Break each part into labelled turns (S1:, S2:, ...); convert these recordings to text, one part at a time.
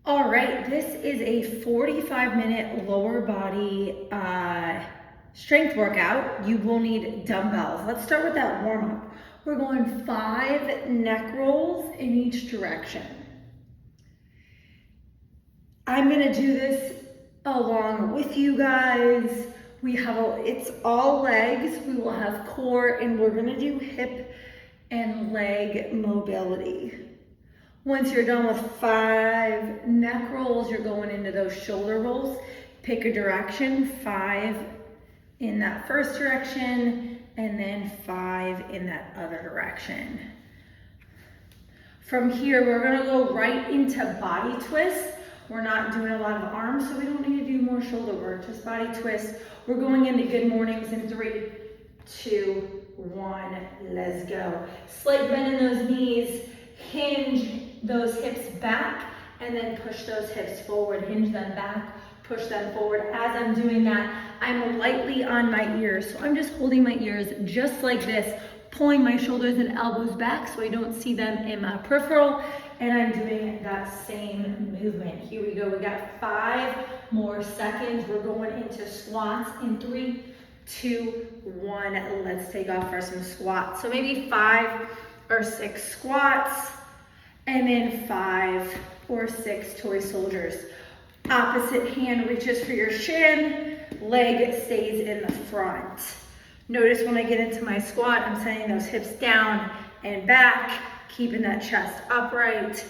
S1: All right, this is a 45-minute lower body strength workout. You will need dumbbells. Let's start with that warm-up. We're going 5 neck rolls in each direction. I'm gonna do this along with you guys. It's all legs. We will have core, and we're gonna do hip and leg mobility. Once you're done with 5 neck rolls, you're going into those shoulder rolls. Pick a direction, 5 in that first direction, and then 5 in that other direction. From here, we're gonna go right into body twists. We're not doing a lot of arms, so we don't need to do more shoulder work, just body twists. We're going into good mornings in 3, 2, 1, let's go. Slight bend in those knees, hinge those hips back, and then push those hips forward, hinge them back, push them forward. As I'm doing that, I'm lightly on my ears. So I'm just holding my ears just like this, pulling my shoulders and elbows back so I don't see them in my peripheral, and I'm doing that same movement. Here we go, we got 5 more seconds. We're going into squats in 3, 2, 1. Let's take off for some squats. So maybe 5 or 6 squats, and then 5 or 6 toy soldiers. Opposite hand reaches for your shin, leg stays in the front. Notice when I get into my squat, I'm sending those hips down and back, keeping that chest upright.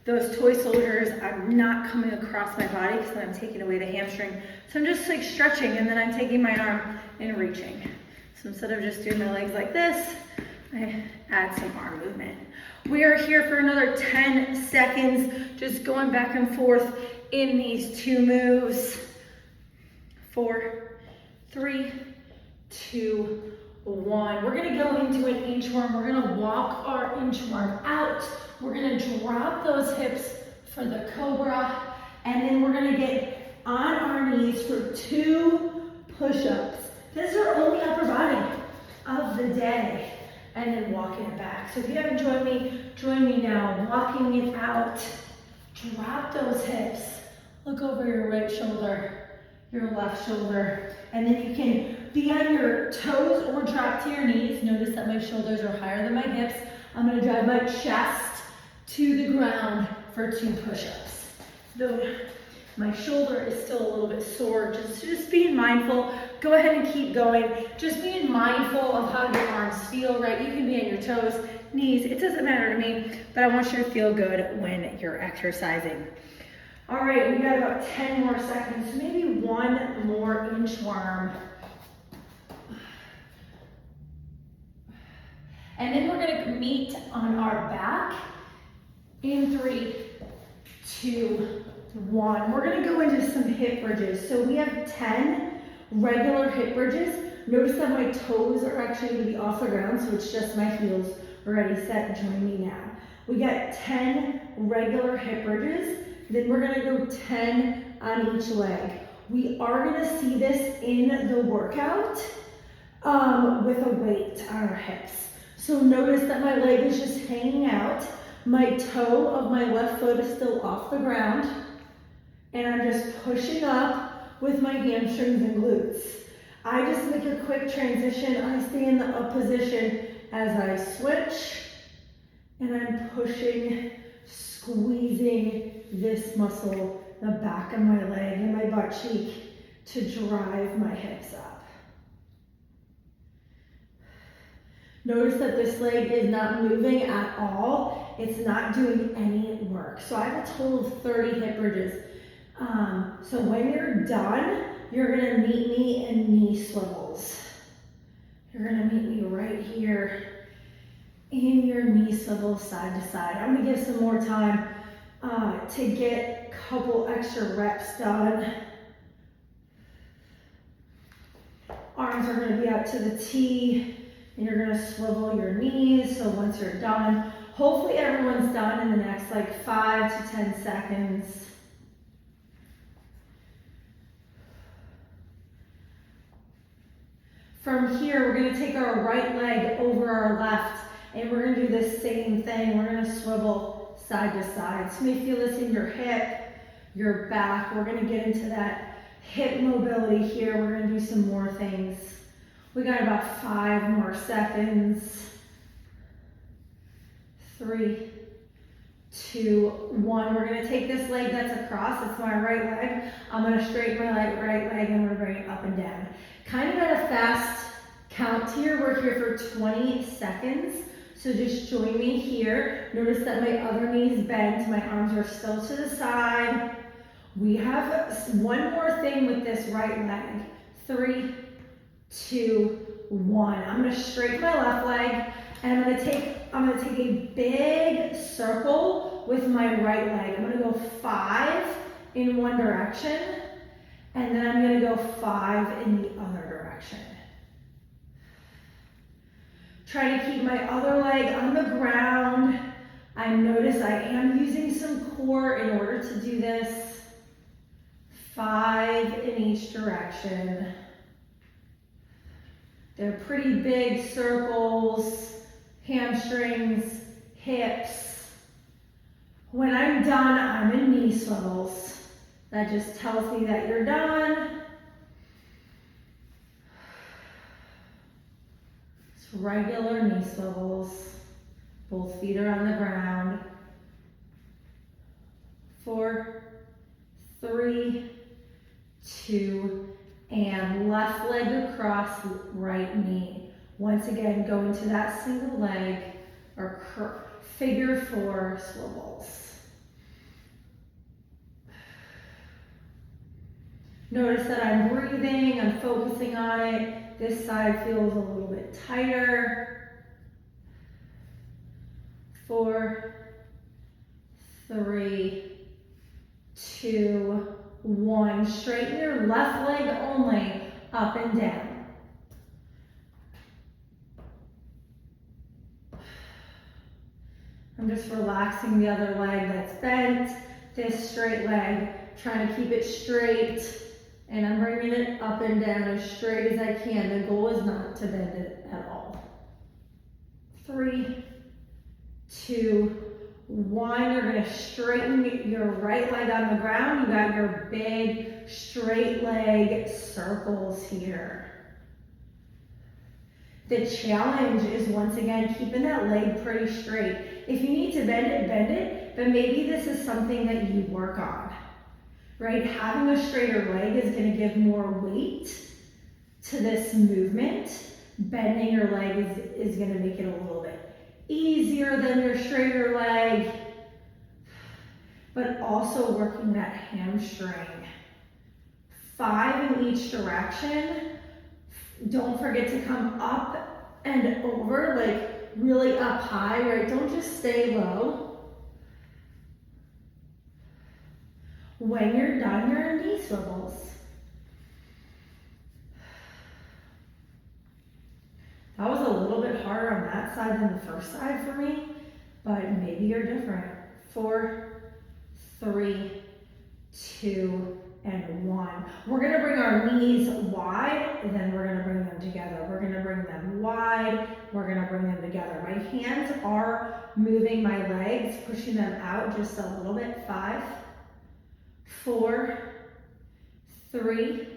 S1: Those toy soldiers, I'm not coming across my body because I'm taking away the hamstring. So I'm just like stretching, and then I'm taking my arm and reaching. So instead of just doing my legs like this, I add some arm movement. We are here for another 10 seconds, just going back and forth in these 2 moves. 4, 3, 2, 1. We're gonna go into an inchworm. We're gonna walk our inchworm out. We're gonna drop those hips for the cobra, and then we're gonna get on our knees for 2 push-ups. This is our only upper body of the day. And then walking it back. So if you haven't join me now. Walking it out. Drop those hips. Look over your right shoulder, your left shoulder. And then you can be on your toes or drop to your knees. Notice that my shoulders are higher than my hips. I'm gonna drive my chest to the ground for 2 push-ups. Though my shoulder is still a little bit sore, just being mindful. Go ahead and keep going. Just being mindful of how your arms feel, right? You can be on your toes, knees, it doesn't matter to me, but I want you to feel good when you're exercising. All right, we got about 10 more seconds, maybe 1 more inchworm. And then we're gonna meet on our back in 3, 2, 1. We're gonna go into some hip bridges. So we have 10 regular hip bridges. Notice that my toes are actually gonna be off the ground, so it's just my heels already set. Join me now. We got 10 regular hip bridges. Then we're gonna go 10 on each leg. We are gonna see this in the workout with a weight on our hips. So notice that my leg is just hanging out. My toe of my left foot is still off the ground. And I'm just pushing up with my hamstrings and glutes. I just make a quick transition. I stay in the up position as I switch, and I'm pushing, squeezing this muscle, the back of my leg and my butt cheek, to drive my hips up. Notice that this leg is not moving at all. It's not doing any work. So I have a total of 30 hip bridges. So when you're done, you're gonna meet me in knee swivels. You're gonna meet me right here in your knee swivels side to side. I'm gonna give some more time to get a couple extra reps done. Arms are gonna be out to the T, and you're gonna swivel your knees. So once you're done, hopefully everyone's done in the next like 5 to 10 seconds. From here, we're gonna take our right leg over our left, and we're gonna do the same thing. We're gonna swivel side to side. So you may feel this in your hip, your back. We're gonna get into that hip mobility here. We're gonna do some more things. We got about 5 more seconds. 3, 2, 1. We're gonna take this leg that's across, it's my right leg. I'm gonna straighten my right leg and we're gonna bring it up and down. Kind of at a fast count here. We're here for 20 seconds. So just join me here. Notice that my other knee is bent. My arms are still to the side. We have one more thing with this right leg. 3, 2, 1. I'm gonna straighten my left leg and I'm gonna take a big circle with my right leg. I'm gonna go 5 in one direction and then I'm gonna go 5 in the other direction. Try to keep my other leg on the ground. I notice I am using some core in order to do this. 5 in each direction. They're pretty big circles, hamstrings, hips. When I'm done, I'm in knee swivels. That just tells me that you're done. Regular knee swivels. Both feet are on the ground. 4, 3, 2, and left leg across, right knee. Once again, go into that single leg or figure 4 swivels. Notice that I'm breathing, I'm focusing on it. This side feels a little bit tighter. 4, 3, 2, 1. Straighten your left leg only, up and down. I'm just relaxing the other leg that's bent. This straight leg, trying to keep it straight. And I'm bringing it up and down as straight as I can. The goal is not to bend it at all. 3, 2, 1. You're gonna straighten your right leg on the ground. You got your big straight leg circles here. The challenge is once again keeping that leg pretty straight. If you need to bend it, but maybe this is something that you work on. Right? Having a straighter leg is going to give more weight to this movement. Bending your leg is going to make it a little bit easier than your straighter leg, but also working that hamstring. 5 in each direction. Don't forget to come up and over, like really up high, right? Don't just stay low. When you're done, you're in knee swivels. That was a little bit harder on that side than the first side for me, but maybe you're different. 4, 3, 2, and 1. We're gonna bring our knees wide, and then we're gonna bring them together. We're gonna bring them wide, we're gonna bring them together. My hands are moving my legs, pushing them out just a little bit. 5, 4, 3,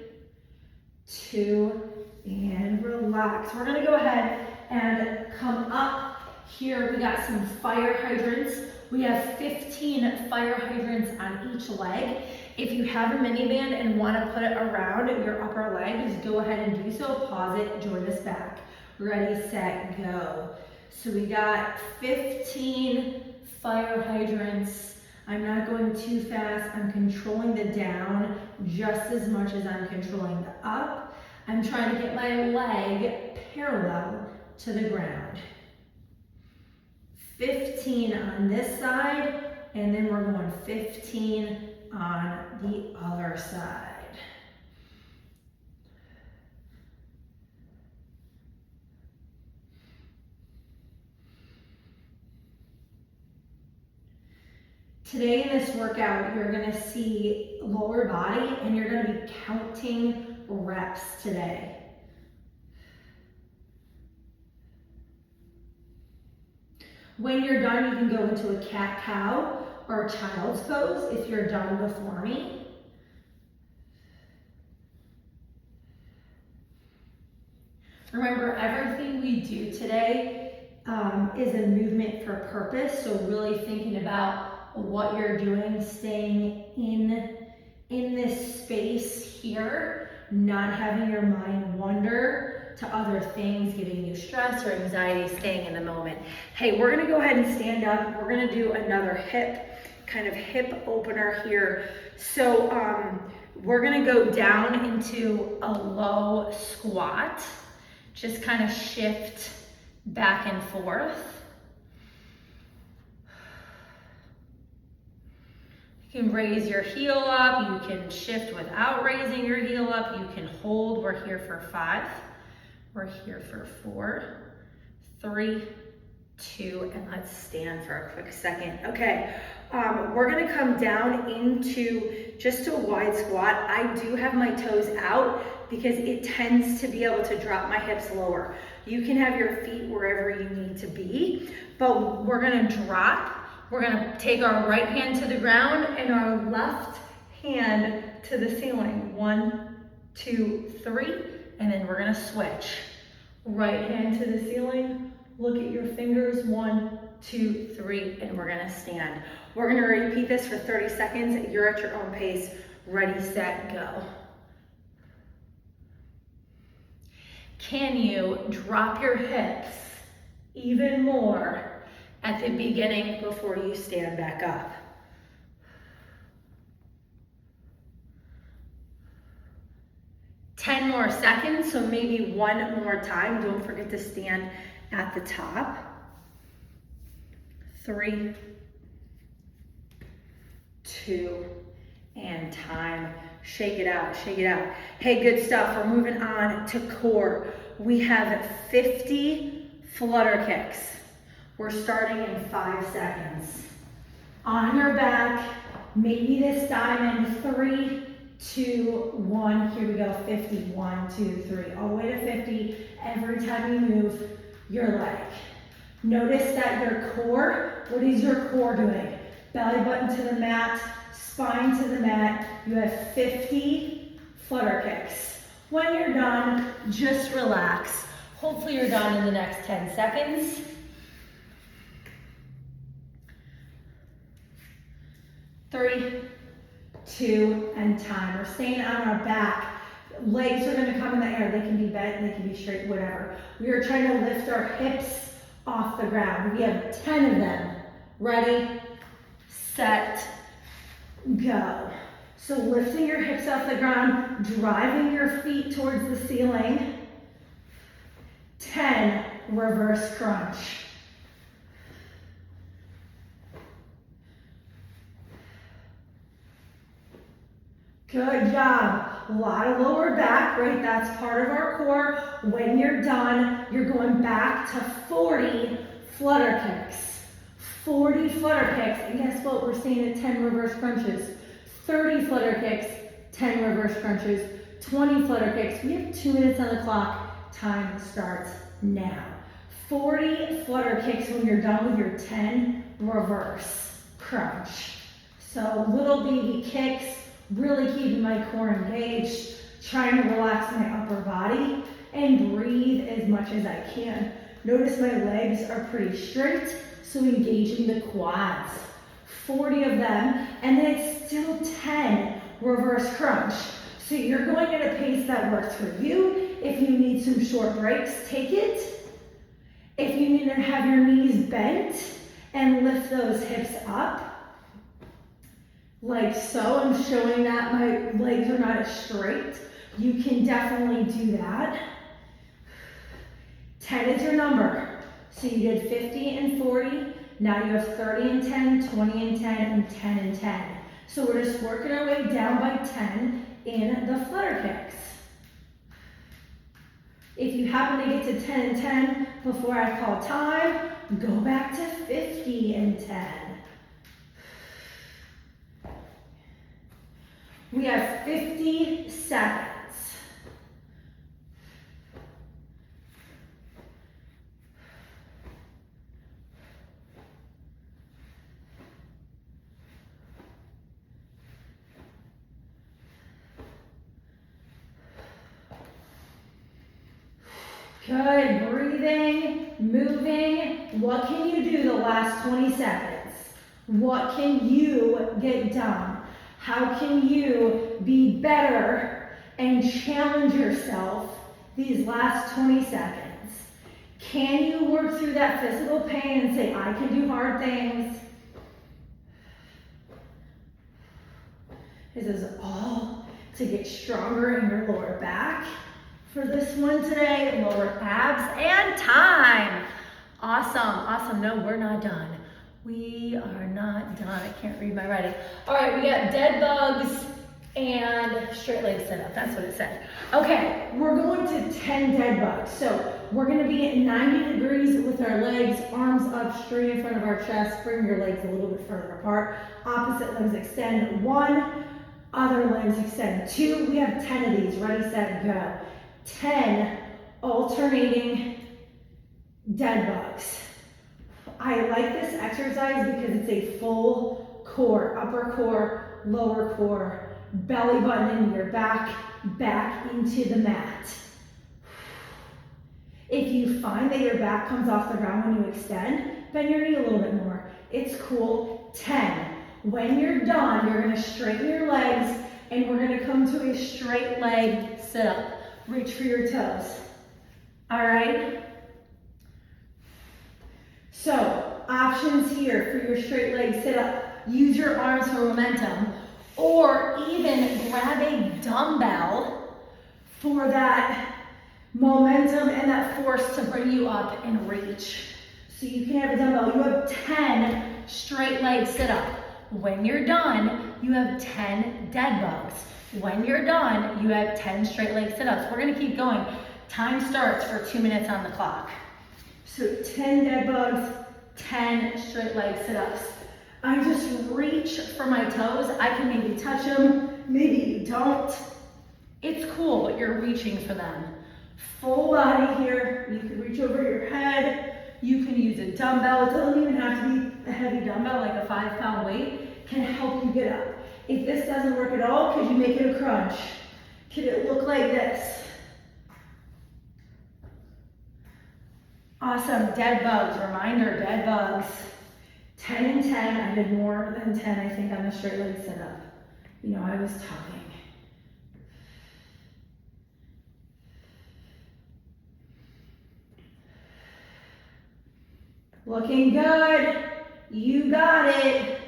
S1: 2, and relax. We're gonna go ahead and come up here. We got some fire hydrants. We have 15 fire hydrants on each leg. If you have a mini band and want to put it around your upper leg, just go ahead and do so. Pause it, join us back. Ready, set, go. So we got 15 fire hydrants. I'm not going too fast. I'm controlling the down just as much as I'm controlling the up. I'm trying to get my leg parallel to the ground. 15 on this side, and then we're going 15 on the other side. Today in this workout, you're gonna see lower body and you're gonna be counting reps today. When you're done, you can go into a cat-cow or child's pose if you're done before me. Remember, everything we do today is a movement for purpose, so really thinking about what you're doing, staying in this space here, not having your mind wander to other things, giving you stress or anxiety, staying in the moment. Hey, we're gonna go ahead and stand up. We're gonna do another kind of hip opener here. So we're gonna go down into a low squat, just kind of shift back and forth. You can raise your heel up, you can shift without raising your heel up, you can hold. We're here for 5, we're here for 4, 3, 2, and let's stand for a quick second. Okay, we're gonna come down into just a wide squat. I do have my toes out because it tends to be able to drop my hips lower. You can have your feet wherever you need to be, but we're gonna drop. We're gonna take our right hand to the ground and our left hand to the ceiling. 1, 2, 3, and then we're gonna switch. Right hand to the ceiling, look at your fingers, 1, 2, 3, and we're gonna stand. We're gonna repeat this for 30 seconds. You're at your own pace. Ready, set, go. Can you drop your hips even more at the beginning before you stand back up? Ten more seconds, so maybe one more time. Don't forget to stand at the top. 3, 2, and time. Shake it out, shake it out. Hey, good stuff. We're moving on to core. We have 50 flutter kicks. We're starting in 5 seconds. On your back, maybe this diamond, 3, 2, 1. Here we go, 50. 1, 2, 3. All the way to 50. Every time you move your leg. Notice that your core, what is your core doing? Belly button to the mat, spine to the mat. You have 50 flutter kicks. When you're done, just relax. Hopefully you're done in the next 10 seconds. 3, 2, and time. We're staying on our back. Legs are gonna come in the air. They can be bent, they can be straight, whatever. We are trying to lift our hips off the ground. We have 10 of them. Ready, set, go. So lifting your hips off the ground, driving your feet towards the ceiling. 10, reverse crunch. Good job. A lot of lower back, right? That's part of our core. When you're done, you're going back to 40 flutter kicks. 40 flutter kicks. And guess what? We're staying at 10 reverse crunches. 30 flutter kicks, 10 reverse crunches, 20 flutter kicks. We have 2 minutes on the clock. Time starts now. 40 flutter kicks when you're done with your 10 reverse crunch. So little baby kicks. Really keeping my core engaged, trying to relax my upper body and breathe as much as I can. Notice my legs are pretty straight, so engaging the quads. 40 of them, and then it's still 10 reverse crunch. So you're going at a pace that works for you. If you need some short breaks, take it. If you need to have your knees bent and lift those hips up, like so. I'm showing that my legs are not as straight. You can definitely do that. 10 is your number. So you did 50 and 40. Now you have 30 and 10, 20 and 10, and 10 and 10. So we're just working our way down by 10 in the flutter kicks. If you happen to get to 10 and 10 before I call time, go back to 50 and 10. We have 50 seconds. Good, breathing, moving. What can you do the last 20 seconds? What can you get done? How can you be better and challenge yourself these last 20 seconds? Can you work through that physical pain and say, I can do hard things? This is all to get stronger in your lower back. For this one today, lower abs and time. Awesome, awesome. No, we're not done. We are not done. I can't read my writing. All right, we got dead bugs and straight leg sit up. That's what it said. Okay, we're going to 10 dead bugs. So we're gonna be at 90 degrees with our legs, arms up straight in front of our chest. Bring your legs a little bit further apart. Opposite legs extend. 1, other legs extend. 2, we have 10 of these. Ready, set, go. 10 alternating dead bugs. I like this exercise because it's a full core, upper core, lower core, belly button into your back, back into the mat. If you find that your back comes off the ground when you extend, bend your knee a little bit more. It's cool. 10. When you're done, you're gonna straighten your legs and we're gonna come to a straight leg sit up. Reach for your toes. All right? So, options here for your straight leg sit up. Use your arms for momentum, or even grab a dumbbell for that momentum and that force to bring you up and reach. So you can have a dumbbell. You have 10 straight leg sit up. When you're done, you have 10 dead bugs. When you're done, you have 10 straight leg sit-ups. We're gonna keep going. Time starts for 2 minutes on the clock. So 10 dead bugs, 10 straight leg sit-ups. I just reach for my toes. I can maybe touch them, maybe you don't. It's cool, but you're reaching for them. Full body here. You can reach over your head. You can use a dumbbell. It doesn't even have to be a heavy dumbbell, like a 5-pound weight can help you get up. If this doesn't work at all, could you make it a crunch? Could it look like this? Awesome, dead bugs, reminder, dead bugs. 10 and 10, I did more than 10, I think, on the straight leg sit up. You know, I was talking. Looking good, you got it.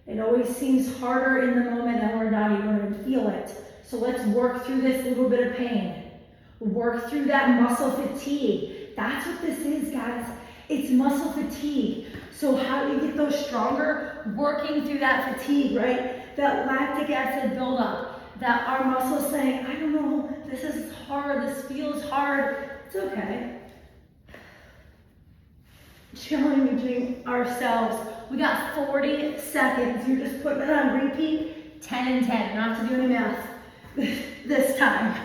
S1: It always seems harder in the moment than we're not even going to feel it. So let's work through this little bit of pain. Work through that muscle fatigue. That's what this is, guys. It's muscle fatigue. So how do you get those stronger? Working through that fatigue, right? That lactic acid buildup. That our muscles saying, I don't know, this is hard, this feels hard. It's okay. Challenging ourselves. We got 40 seconds. You're just putting it on repeat. 10 and 10. Not to do any math this time.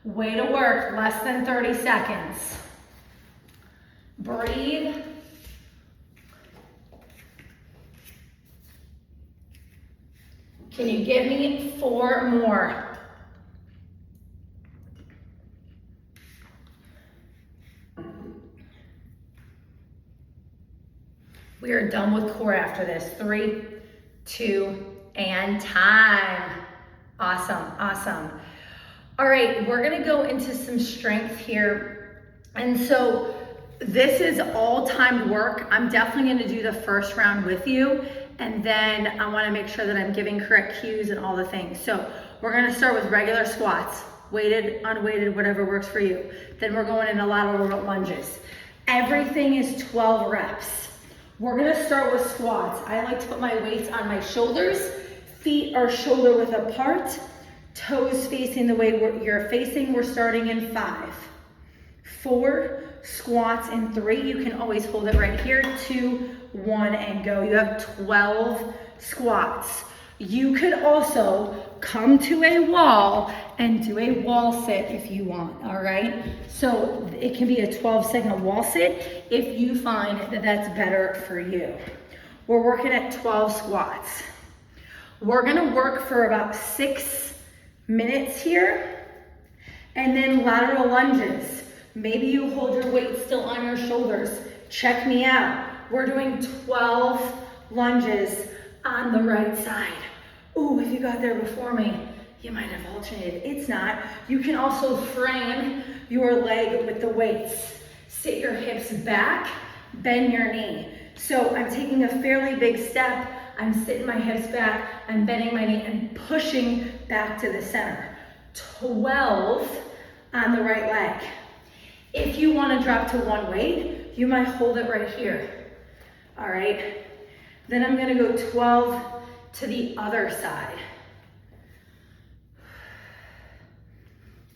S1: Way to work. Less than 30 seconds. Breathe. Can you give me 4 more? We are done with core after this. 3, 2, and time. Awesome, awesome. All right, we're gonna go into some strength here. And so this is all timed work. I'm definitely gonna do the first round with you. And then I wanna make sure that I'm giving correct cues and all the things. So we're gonna start with regular squats, weighted, unweighted, whatever works for you. Then we're going into lateral lunges. Everything is 12 reps. We're gonna start with squats. I like to put my weights on my shoulders. Feet are shoulder width apart. Toes facing the way you're facing. We're starting in 5, 4, squats in 3. You can always hold it right here. 2, 1, and go. You have 12 squats. You could also come to a wall and do a wall sit if you want, all right? So it can be a 12-second wall sit if you find that that's better for you. We're working at 12 squats. We're gonna work for about 6 minutes here. And then lateral lunges. Maybe you hold your weight still on your shoulders. Check me out. We're doing 12 lunges on the right side. Ooh, if you got there before me, you might have alternated. It's not. You can also frame your leg with the weights. Sit your hips back, bend your knee. So I'm taking a fairly big step. I'm sitting my hips back, I'm bending my knee and pushing back to the center. 12 on the right leg. If you want to drop to one weight, you might hold it right here. All right. Then I'm going to go 12 to the other side.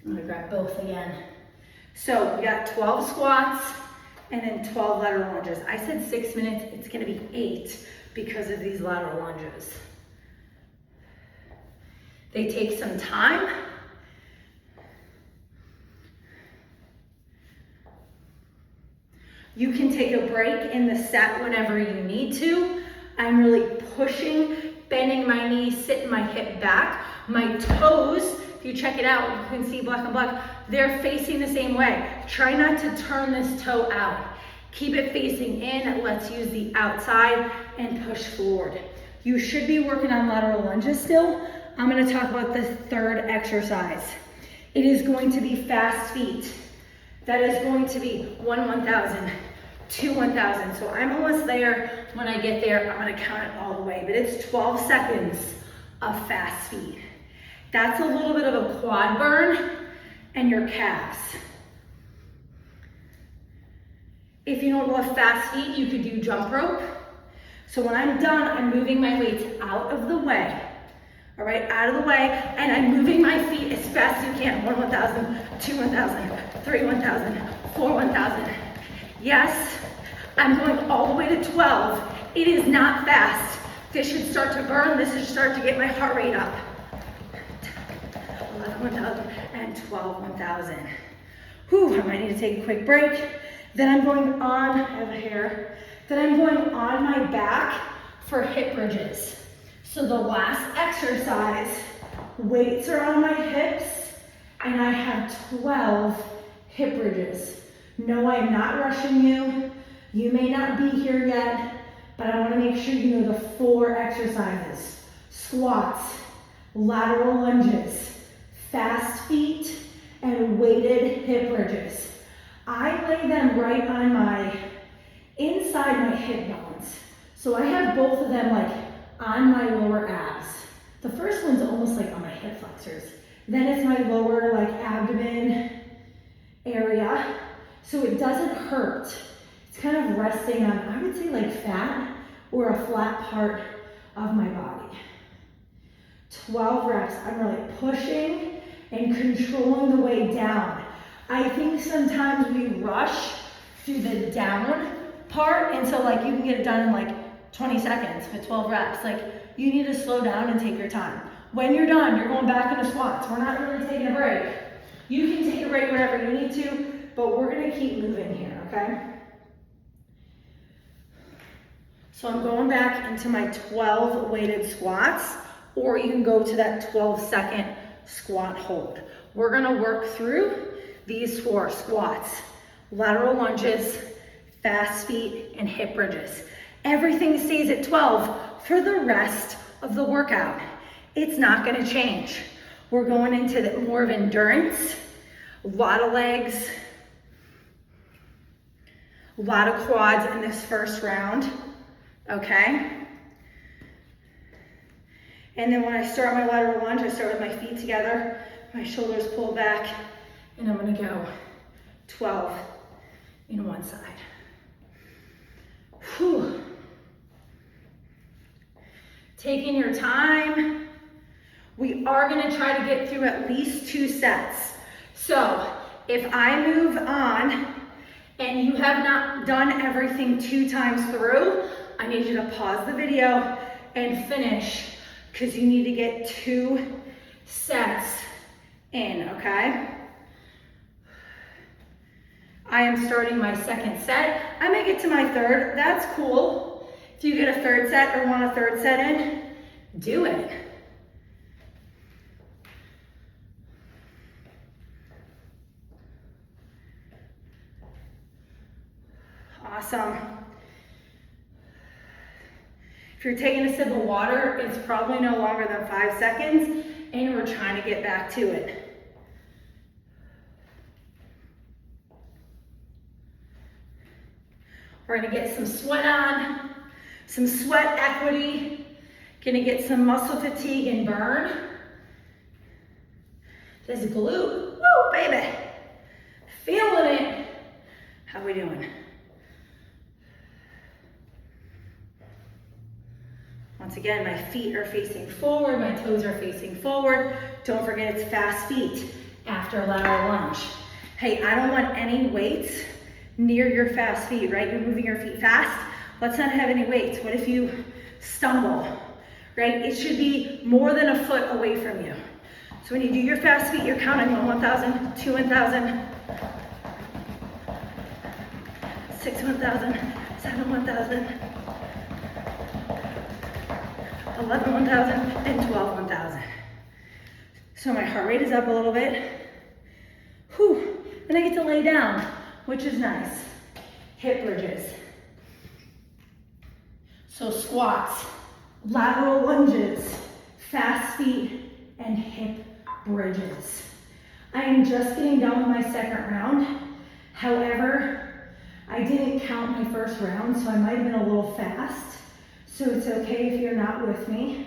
S1: I'm going to grab both again. So we got 12 squats and then 12 lateral lunges. I said 6 minutes, it's going to be 8 because of these lateral lunges. They take some time. You can take a break in the set whenever you need to. I'm really pushing, bending my knee, sitting my hip back. My toes, if you check it out, you can see black and black, they're facing the same way. Try not to turn this toe out. Keep it facing in. Let's use the outside and push forward. You should be working on lateral lunges still. I'm going to talk about the third exercise. It is going to be fast feet. That is going to be 1,000, 2 1,000. So I'm almost there. When I get there, I'm going to count it all the way. But it's 12 seconds of fast feet. That's a little bit of a quad burn and your calves. If you don't love fast feet, you could do jump rope. So when I'm done, I'm moving my weights out of the way. All right, out of the way, and I'm moving my feet as fast as you can. 1 1,000, 2 1,000, 3 1,000, 4 1,000. Yes, I'm going all the way to 12. It is not fast. This should start to burn. This should start to get my heart rate up. 11 1,000 and 12 1,000. Whew, I might need to take a quick break. Then I'm going on, I have a hair. Then I'm going on my back for hip bridges. So the last exercise, weights are on my hips, and I have 12 hip bridges. No, I'm not rushing you. You may not be here yet, but I want to make sure you know the 4 exercises. Squats, lateral lunges, fast feet, and weighted hip bridges. I lay them right on inside my hip bones. So I have both of them like on my lower abs. The first one's almost like on my hip flexors. Then it's my lower like abdomen area. So it doesn't hurt. It's kind of resting on, I would say like fat or a flat part of my body. 12 reps, I'm really pushing and controlling the way down. I think sometimes we rush through the down part, and so like you can get it done in like 20 seconds with 12 reps. Like you need to slow down and take your time. When you're done, you're going back into squats. We're not really taking a break. You can take a break whenever you need to, but we're gonna keep moving here, okay? So I'm going back into my 12 weighted squats, or you can go to that 12-second squat hold. We're gonna work through these 4 squats, lateral lunges, fast feet, and hip bridges. Everything stays at 12 for the rest of the workout. It's not gonna change. We're going into more of endurance, a lot of legs, a lot of quads in this first round, okay? And then when I start my lateral lunge, I start with my feet together, my shoulders pull back, and I'm gonna go 12 in one side. Whew. Taking your time. We are gonna try to get through at least 2 sets. So if I move on and you have not done everything 2 times through, I need you to pause the video and finish, because you need to get 2 sets in, okay? I am starting my 2nd set. I may get to my 3rd, that's cool. If you get a 3rd set or want a 3rd set in, do it. Awesome. If you're taking a sip of water, it's probably no longer than 5 seconds, and we're trying to get back to it. We're gonna get some sweat on, some sweat equity, gonna get some muscle fatigue and burn. This glute, woo, baby. Feeling it. How we doing? Once again, my feet are facing forward, my toes are facing forward. Don't forget it's fast feet after lateral lunge. Hey, I don't want any weights near your fast feet, right? You're moving your feet fast. Let's not have any weights. What if you stumble, right? It should be more than a foot away from you. So when you do your fast feet, you're counting 1,000, 2, 1,000, 6, 1,000, 7, 1,000, 11, 1,000, and 12, 1,000. So my heart rate is up a little bit. Whew. Then I get to lay down, which is nice. Hip bridges. So squats, lateral lunges, fast feet, and hip bridges. I am just getting done with my second round. However, I didn't count my first round, so I might have been a little fast. So it's okay if you're not with me.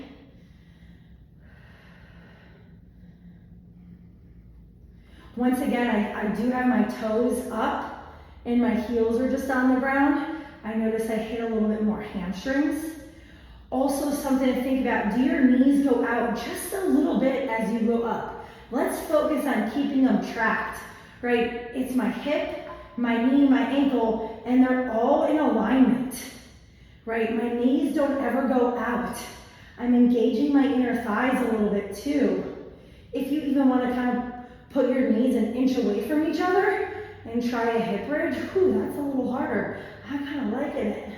S1: Once again, I do have my toes up and my heels are just on the ground. I notice I hit a little bit more hamstrings. Also something to think about, do your knees go out just a little bit as you go up? Let's focus on keeping them tracked, right? It's my hip, my knee, my ankle, and they're all in alignment, right? My knees don't ever go out. I'm engaging my inner thighs a little bit too. If you even want to kind of put your knees an inch away from each other and try a hip bridge, whew, that's a little harder. I'm kind of liking it.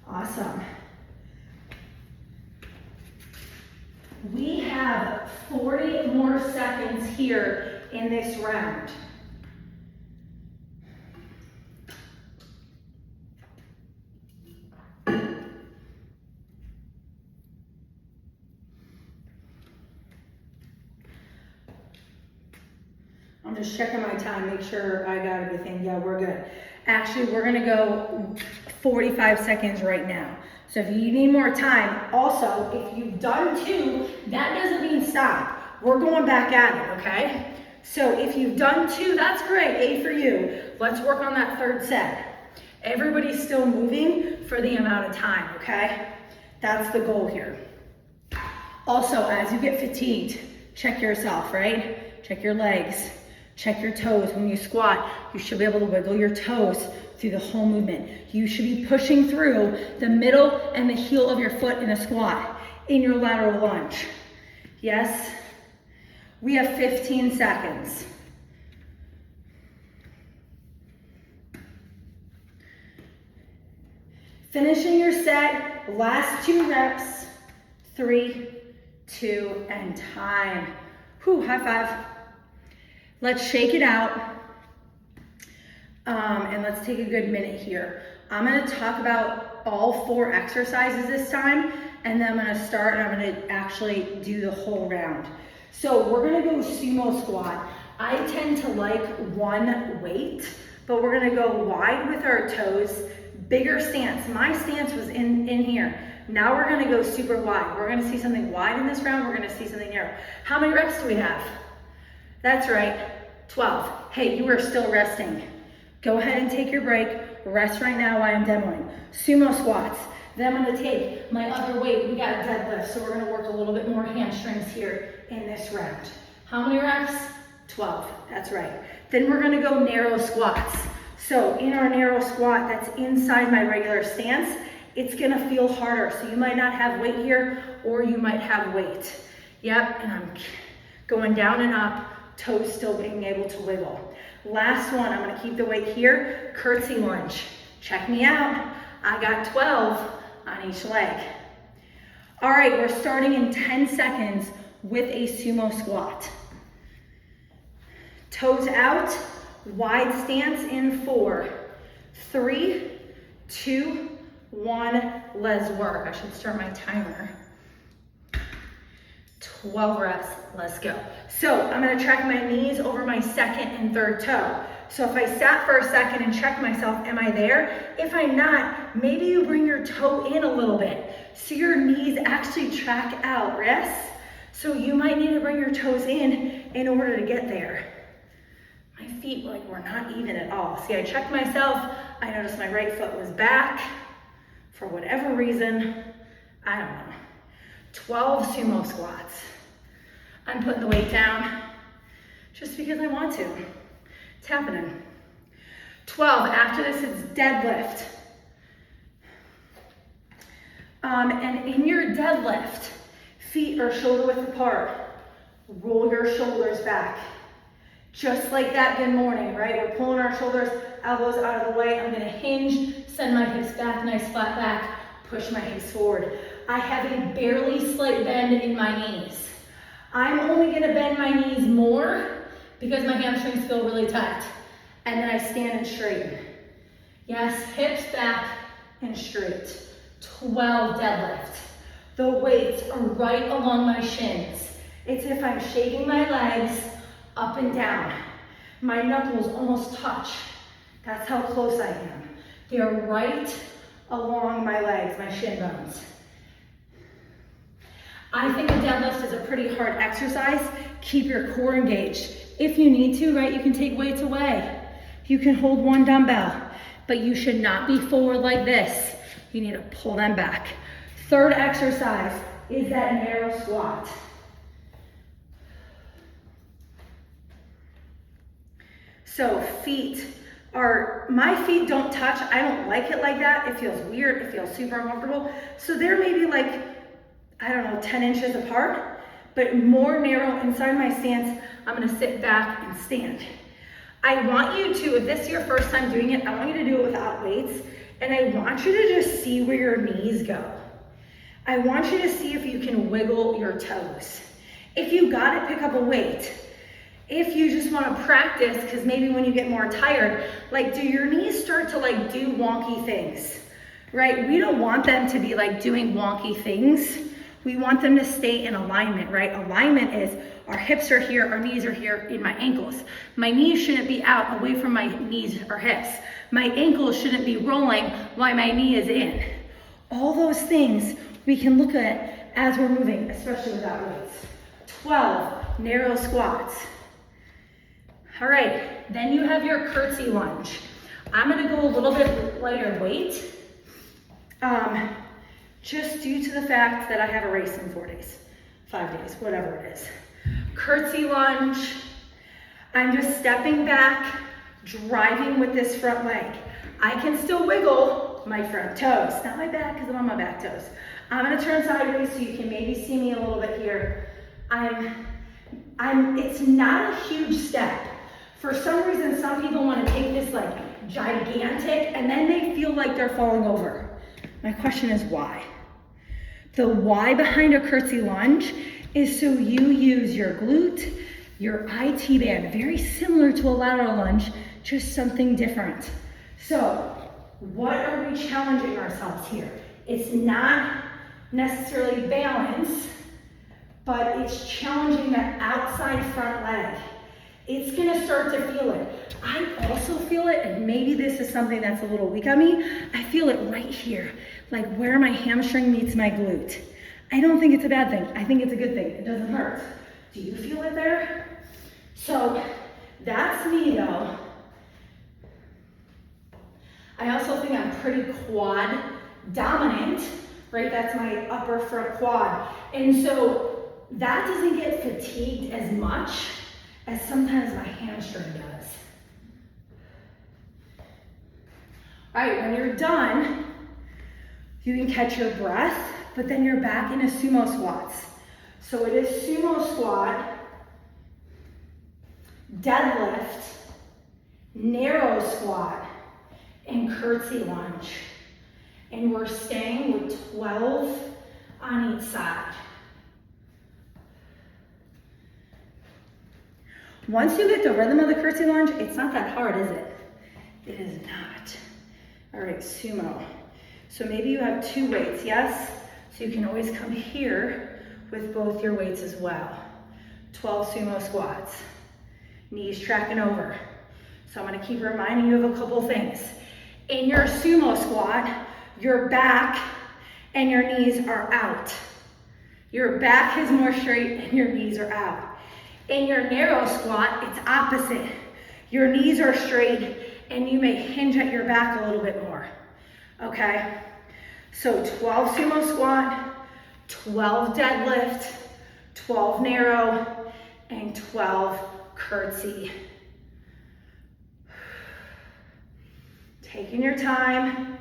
S1: Awesome. We have 40 more seconds here in this round. I'm just checking my time, make sure I got everything. Yeah, we're good. Actually, we're gonna go 45 seconds right now. So if you need more time, also, if you've done 2, that doesn't mean stop. We're going back at it, okay? So if you've done 2, that's great, A for you. Let's work on that third set. Everybody's still moving for the amount of time, okay? That's the goal here. Also, as you get fatigued, check yourself, right? Check your legs. Check your toes. When you squat, you should be able to wiggle your toes through the whole movement. You should be pushing through the middle and the heel of your foot in a squat in your lateral lunge. Yes? We have 15 seconds. Finishing your set, last 2 reps, 3, 2, and time. Whew, high five. Let's shake it out, and let's take a good minute here. I'm gonna talk about all 4 exercises this time, and then I'm gonna start and I'm gonna actually do the whole round. So we're gonna go sumo squat. I tend to like one weight, but we're gonna go wide with our toes, bigger stance. My stance was in here. Now we're gonna go super wide. We're gonna see something wide in this round, we're gonna see something narrow. How many reps do we have? That's right, 12. Hey, you are still resting. Go ahead and take your break. Rest right now while I'm demoing. Sumo squats. Then I'm gonna take my other weight. We got a deadlift, so we're gonna work a little bit more hamstrings here in this round. How many reps? 12, that's right. Then we're gonna go narrow squats. So in our narrow squat that's inside my regular stance, it's gonna feel harder. So you might not have weight here, or you might have weight. Yep, and I'm going down and up, toes still being able to wiggle. Last one, I'm gonna keep the weight here, curtsy lunge. Check me out, I got 12 on each leg. All right, we're starting in 10 seconds with a sumo squat. Toes out, wide stance in 4, 3, 2, 1, let's work. I should start my timer. 12 reps, let's go. So I'm gonna track my knees over my second and third toe. So if I sat for a second and check myself, am I there? If I'm not, maybe you bring your toe in a little bit so your knees actually track out, yes? So you might need to bring your toes in order to get there. My feet were not even at all. See, I checked myself. I noticed my right foot was back for whatever reason. I don't know. 12 sumo squats. I'm putting the weight down just because I want to. It's happening. 12, after this it's deadlift. And in your deadlift, feet are shoulder width apart. Roll your shoulders back. Just like that good morning, right? We're pulling our shoulders, elbows out of the way. I'm gonna hinge, send my hips back, nice flat back, push my hips forward. I have a barely slight bend in my knees. I'm only gonna bend my knees more because my hamstrings feel really tight. And then I stand and straighten. Yes, hips back and straight. 12 deadlift. The weights are right along my shins. It's if I'm shaking my legs up and down. My knuckles almost touch. That's how close I am. They're right along my legs, my shin bones. I think a deadlift is a pretty hard exercise. Keep your core engaged. If you need to, right, you can take weights away. You can hold one dumbbell, but you should not be forward like this. You need to pull them back. Third exercise is that narrow squat. So my feet don't touch. I don't like it like that. It feels weird. It feels super uncomfortable. So they're maybe like, I don't know, 10 inches apart, but more narrow inside my stance. I'm gonna sit back and stand. I want you to, if this is your first time doing it, I want you to do it without weights, and I want you to just see where your knees go. I want you to see if you can wiggle your toes. If you gotta pick up a weight, if you just wanna practice, because maybe when you get more tired, do your knees start to do wonky things, right? We don't want them to be doing wonky things. We want them to stay in alignment, right? Alignment is our hips are here, our knees are here in my ankles. My knees shouldn't be out away from my knees or hips. My ankles shouldn't be rolling while my knee is in. All those things we can look at as we're moving, especially without weights. 12 narrow squats. All right, then you have your curtsy lunge. I'm gonna go a little bit lighter weight, just due to the fact that I have a race in 4 days, 5 days, whatever it is. Curtsy lunge, I'm just stepping back, driving with this front leg. I can still wiggle my front toes, not my back because I'm on my back toes. I'm gonna turn sideways so you can maybe see me a little bit here. It's not a huge step. For some reason, some people want to take this gigantic and then they feel like they're falling over. My question is why? The why behind a curtsy lunge is so you use your glute, your IT band, very similar to a lateral lunge, just something different. So what are we challenging ourselves here? It's not necessarily balance, but it's challenging that outside front leg. It's gonna start to feel it. I also feel it, and maybe this is something that's a little weak on me, I feel it right here, where my hamstring meets my glute. I don't think it's a bad thing. I think it's a good thing. It doesn't hurt. Do you feel it there? So that's me though. I also think I'm pretty quad dominant, right? That's my upper front quad. And so that doesn't get fatigued as much as sometimes my hamstring does. All right, when you're done, you can catch your breath, but then you're back into sumo squats. So it is sumo squat, deadlift, narrow squat, and curtsy lunge. And we're staying with 12 on each side. Once you get the rhythm of the curtsy lunge, it's not that hard, is it? It is not. All right, sumo. So maybe you have 2 weights, yes? So you can always come here with both your weights as well. 12 sumo squats. Knees tracking over. So I'm gonna keep reminding you of a couple things. In your sumo squat, your back and your knees are out. Your back is more straight and your knees are out. In your narrow squat, it's opposite. Your knees are straight and you may hinge at your back a little bit more, okay? So 12 sumo squat, 12 deadlift, 12 narrow, and 12 curtsy. Taking your time.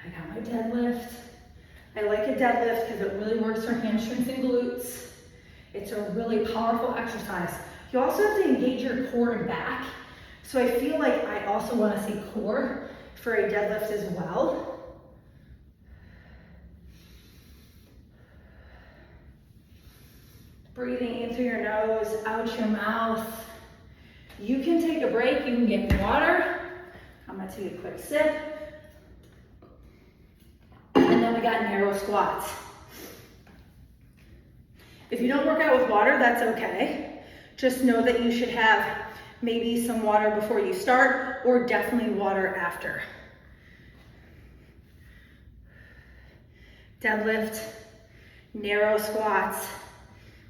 S1: I got my deadlift. I like a deadlift because it really works for hamstrings and glutes. It's a really powerful exercise. You also have to engage your core and back. So I feel like I also want to see core for a deadlift as well. Breathing in through your nose, out your mouth. You can take a break, you can get water. I'm gonna take a quick sip. And then we got narrow squats. If you don't work out with water, that's okay. Just know that you should have maybe some water before you start, or definitely water after. Deadlift, narrow squats,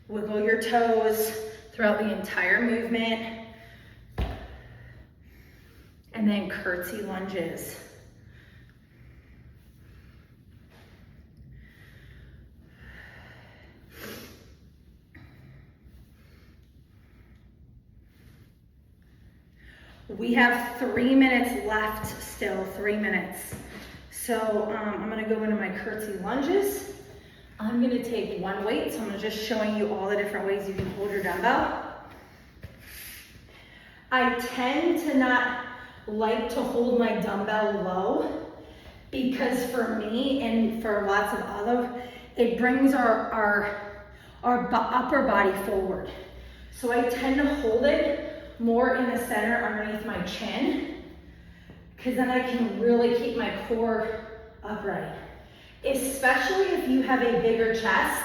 S1: wiggle your toes throughout the entire movement, and then curtsy lunges. We have 3 minutes left still, 3 minutes. So I'm gonna go into my curtsy lunges. I'm gonna take 1 weight, so I'm just showing you all the different ways you can hold your dumbbell. I tend to not like to hold my dumbbell low because for me and for lots of other, it brings our upper body forward. So I tend to hold it more in the center underneath my chin, because then I can really keep my core upright. Especially if you have a bigger chest,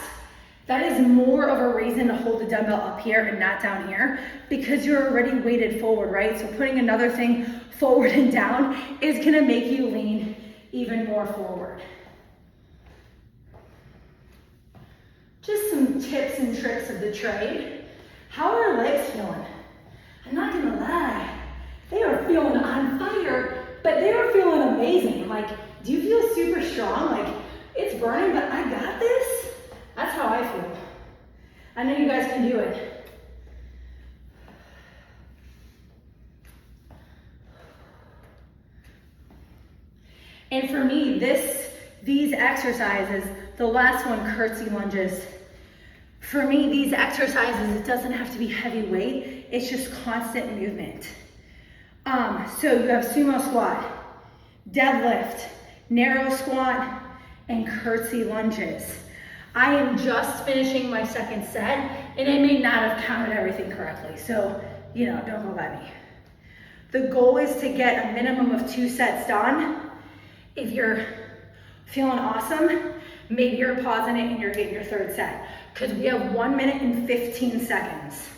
S1: that is more of a reason to hold the dumbbell up here and not down here, because you're already weighted forward, right? So putting another thing forward and down is gonna make you lean even more forward. Just some tips and tricks of the trade. How are our legs feeling? I'm not gonna lie, they are feeling on fire, but they are feeling amazing. Like, do you feel super strong? Like, it's burning, but I got this? That's how I feel. I know you guys can do it. And for me, these exercises, the last one, curtsy lunges, for me, these exercises, it doesn't have to be heavy weight. It's just constant movement. So you have sumo squat, deadlift, narrow squat, and curtsy lunges. I am just finishing my second set, and I may not have counted everything correctly. So, don't go by me. The goal is to get a minimum of 2 sets done. If you're feeling awesome, maybe you're pausing it and you're getting your 3rd set, because we have 1 minute and 15 seconds.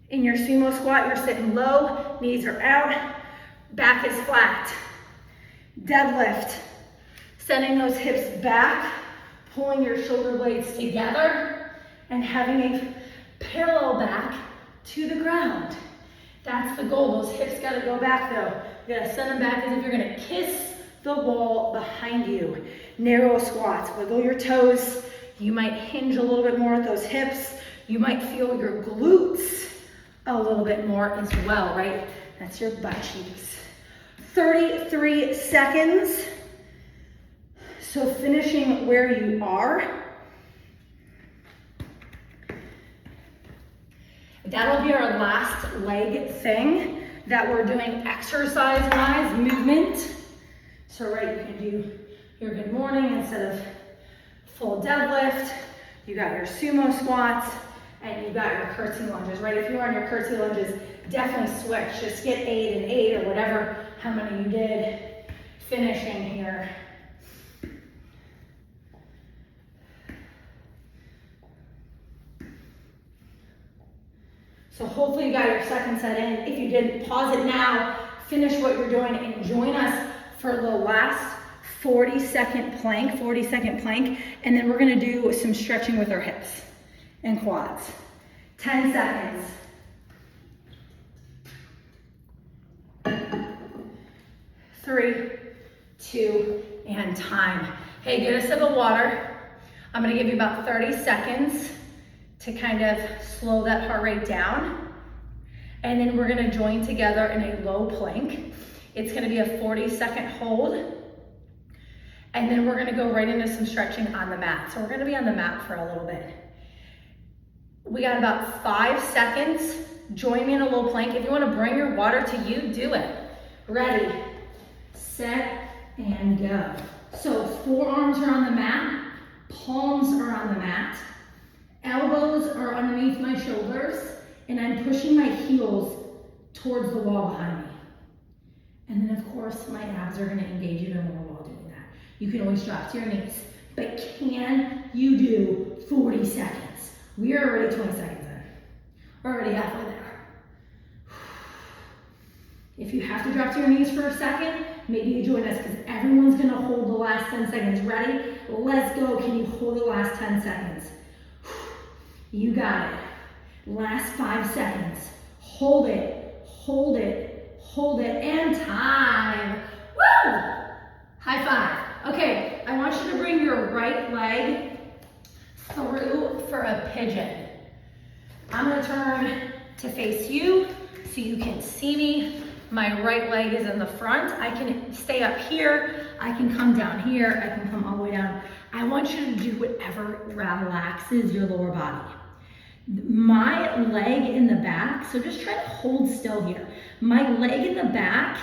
S1: In your sumo squat, you're sitting low, knees are out, back is flat. Deadlift, sending those hips back, pulling your shoulder blades together, and having a parallel back to the ground. That's the goal. Those hips gotta go back though. You gotta send them back as if you're gonna kiss the wall behind you. Narrow squats, wiggle your toes. You might hinge a little bit more at those hips. You might feel your glutes a little bit more as well, right? That's your butt cheeks. 33 seconds. So finishing where you are. That'll be our last leg thing that we're doing exercise-wise, movement. So right, you can do your good morning instead of full deadlift, you got your sumo squats, and you got your curtsy lunges, right? If you're on your curtsy lunges, definitely switch. Just get 8 and 8 or whatever, how many you did. Finishing here. So hopefully you got your second set in. If you didn't, pause it now, finish what you're doing, and join us for the last 40-second plank, and then we're gonna do some stretching with our hips and quads. 10 seconds. 3, 2, and time. Hey, get a sip of water. I'm gonna give you about 30 seconds to kind of slow that heart rate down. And then we're gonna join together in a low plank. It's gonna be a 40-second hold. And then we're gonna go right into some stretching on the mat. So we're gonna be on the mat for a little bit. We got about 5 seconds. Join me in a low plank. If you wanna bring your water to you, do it. Ready, set, and go. So forearms are on the mat, palms are on the mat, elbows are underneath my shoulders, and I'm pushing my heels towards the wall behind me. And then of course my abs are gonna engage even more while doing that. You can always drop to your knees, but can you do 40 seconds? We are already 20 seconds in. We're already halfway there. If you have to drop to your knees for a second, maybe you join us because everyone's gonna hold the last 10 seconds. Ready? Let's go. Can you hold the last 10 seconds? You got it. Last 5 seconds. Hold it, hold it, hold it, and time. Woo! High five. Okay, I want you to bring your right leg through for a pigeon. I'm gonna turn to face you so you can see me. My right leg is in the front. I can stay up here. I can come down here. I can come all the way down. I want you to do whatever relaxes your lower body. My leg in the back, so just try to hold still here. My leg in the back,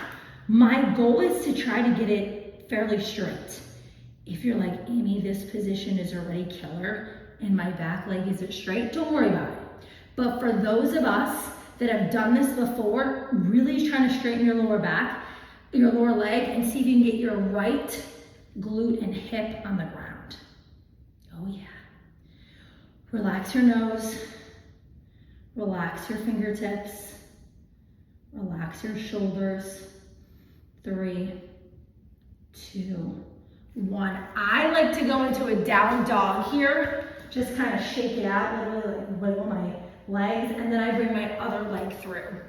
S1: my goal is to try to get it fairly straight. If you're like, Amy, this position is already killer and my back leg isn't straight, don't worry about it. But for those of us that have done this before, really trying to straighten your lower back, your lower leg, and see if you can get your right glute and hip on the ground. Oh yeah. Relax your nose, relax your fingertips, relax your shoulders. 3, 2, 1. I like to go into a down dog here, just kind of shake it out, literally like wiggle my legs, and then I bring my other leg through.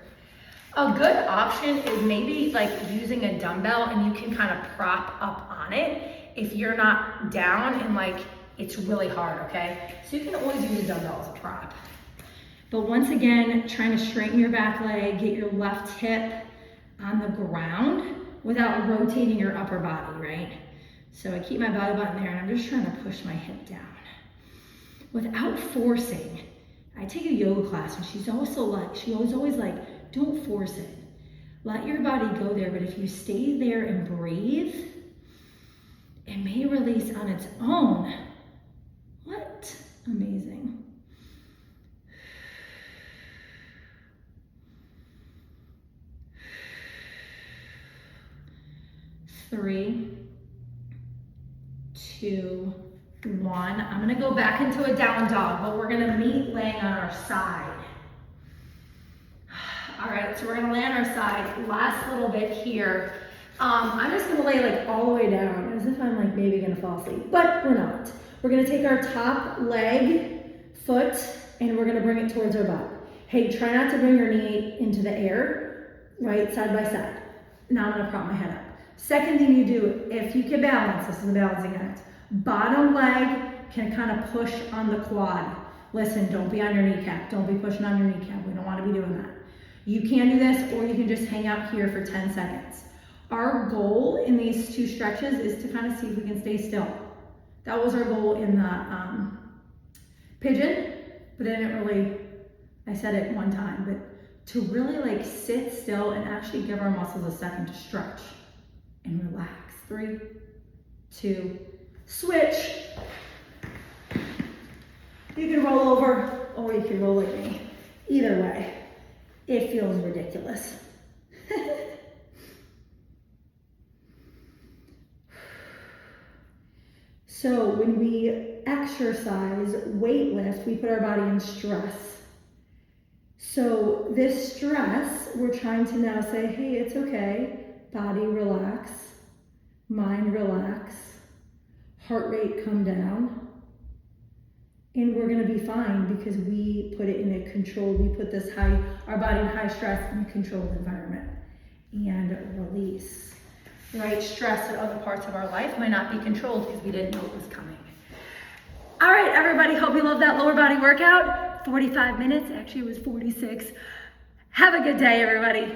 S1: A good option is maybe like using a dumbbell and you can kind of prop up on it if you're not down and like it's really hard, okay? So you can always use a dumbbell as a prop. But once again, trying to straighten your back leg, get your left hip on the ground without rotating your upper body, right? So I keep my belly button there and I'm just trying to push my hip down without forcing. I take a yoga class and she's also like, she was always like, don't force it. Let your body go there, but if you stay there and breathe, it may release on its own. What? Amazing. Three, 2, 1. I'm gonna go back into a down dog, but we're gonna meet laying on our side. All right, so we're gonna lay on our side. Last little bit here. I'm just gonna lay like all the way down as if I'm like maybe gonna fall asleep, but we're not. We're gonna take our top leg, foot, and we're gonna bring it towards our butt. Hey, try not to bring your knee into the air, right, side by side. Now I'm gonna prop my head up. Second thing you do, if you can balance, this is a balancing act. Bottom leg can kind of push on the quad. Listen, don't be on your kneecap. Don't be pushing on your kneecap. We don't want to be doing that. You can do this, or you can just hang out here for 10 seconds. Our goal in these 2 stretches is to kind of see if we can stay still. That was our goal in the pigeon, but I didn't really, I said it one time, but to really like sit still and actually give our muscles a second to stretch and relax. 3, 2, switch. You can roll over or you can roll like me. Either way, it feels ridiculous. So when we exercise, weight lift, we put our body in stress. So this stress, we're trying to now say, hey, it's okay. Body relax, mind relax, heart rate come down. And we're gonna be fine because we put it in a controlled, we put our body in high stress and controlled environment. And release. Right? Stress in other parts of our life might not be controlled because we didn't know it was coming. All right, everybody, hope you love that lower body workout. 45 minutes, actually it was 46. Have a good day, everybody.